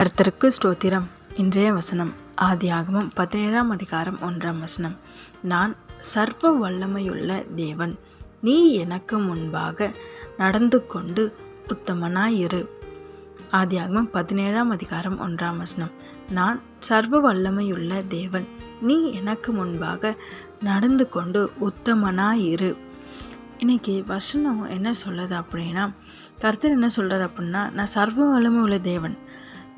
கர்த்தருக்கு ஸ்தோத்திரம். இன்றைய வசனம் ஆதியாகமம் 17ஆம் அதிகாரம் 1ஆம் வசனம். நான் சர்வ வல்லமையுள்ள தேவன், நீ எனக்கு முன்பாக நடந்து கொண்டு உத்தமனாயிரு. ஆதியாகமம் 17ஆம் அதிகாரம் 1ஆம் வசனம். நான் சர்வ வல்லமையுள்ள தேவன், நீ எனக்கு முன்பாக நடந்து கொண்டு உத்தமனாயிரு. இன்னைக்கு வசனம் என்ன சொல்லுது அப்படின்னா, கர்த்தர் என்ன சொல்கிறார் அப்படின்னா, நான் சர்வ வல்லமை உள்ள தேவன்,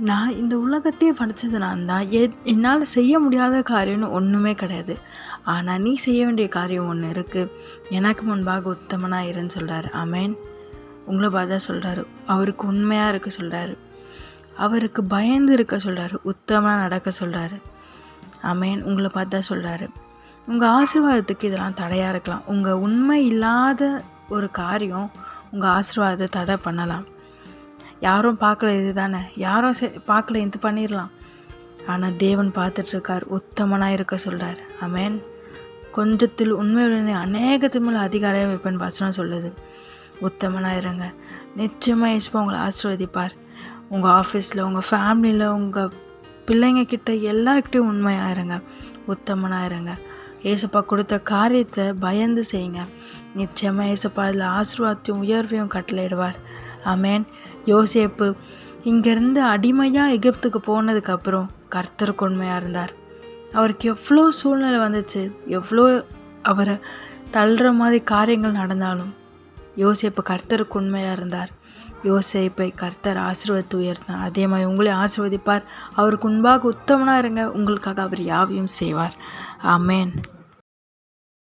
நான் இந்த உலகத்தையே படைச்சது நான் தான். என்னால் செய்ய முடியாத காரியம்னு ஒன்றுமே கிடையாது. ஆனால் நீ செய்ய வேண்டிய காரியம் ஒன்று இருக்குது. எனக்கு முன்பாக உத்தமனாக இருன்னு சொல்கிறாரு. ஆமேன். உங்களை பார்த்தா சொல்கிறாரு, அவருக்கு உண்மையாக இருக்க சொல்கிறாரு, அவருக்கு பயந்து இருக்க சொல்கிறாரு, உத்தமனாக நடக்க சொல்கிறாரு. ஆமேன். உங்களை பார்த்தா சொல்கிறாரு, உங்கள் ஆசீர்வாதத்துக்கு இதெல்லாம் தடையாக இருக்கலாம். உங்கள் உண்மை இல்லாத ஒரு காரியம் உங்கள் ஆசீர்வாதத்தை தடை பண்ணலாம். யாரும் பார்க்கல, இது தானே, யாரும் பார்க்கல, இது பண்ணிடலாம். ஆனால் தேவன் பார்த்துட்ருக்கார், உத்தமனாக இருக்க சொல்கிறார். ஆமேன். கொஞ்சத்தில் உண்மையுடனே அநேகத்து மேலே அதிகாரம் வைப்பேன் வசனம் சொல்லுது. உத்தமனாக இருங்க. நிச்சயமாக ஏசுப்பா உங்களை ஆசீர்வதிப்பார். உங்கள் ஆஃபீஸில், உங்கள் ஃபேமிலியில், உங்கள் பிள்ளைங்க கிட்ட எல்லாருக்கிட்டையும் உண்மையாக இருங்க, உத்தமனாக இருங்க. ஏசப்பா கொடுத்த காரியத்தை பயந்து செய்யுங்க. நிச்சயமாக ஏசப்பா இதில் ஆசீர்வாதத்தையும் உயர்வையும் கட்டளையிடுவார். ஆமேன். யோசேப்பு இங்கேருந்து அடிமையாக எகிப்துக்கு போனதுக்கப்புறம் கர்த்தருக்கு உண்மையாக இருந்தார். அவருக்கு எவ்வளோ சூழ்நிலை வந்துச்சு, எவ்வளோ அவரை தள்ளுற மாதிரி காரியங்கள் நடந்தாலும் யோசேப்பு கர்த்தருக்கு உண்மையாக இருந்தார். யோசேப்பை கர்த்தர் ஆசீர்வதித்து உயர்த்தினார். அதே மாதிரி உங்களை ஆசீர்வதிப்பார். அவருக்கு முன்பாக உத்தமனாக இருங்க. உங்களுக்காக அவர் யாவையும் செய்வார். ஆமேன்.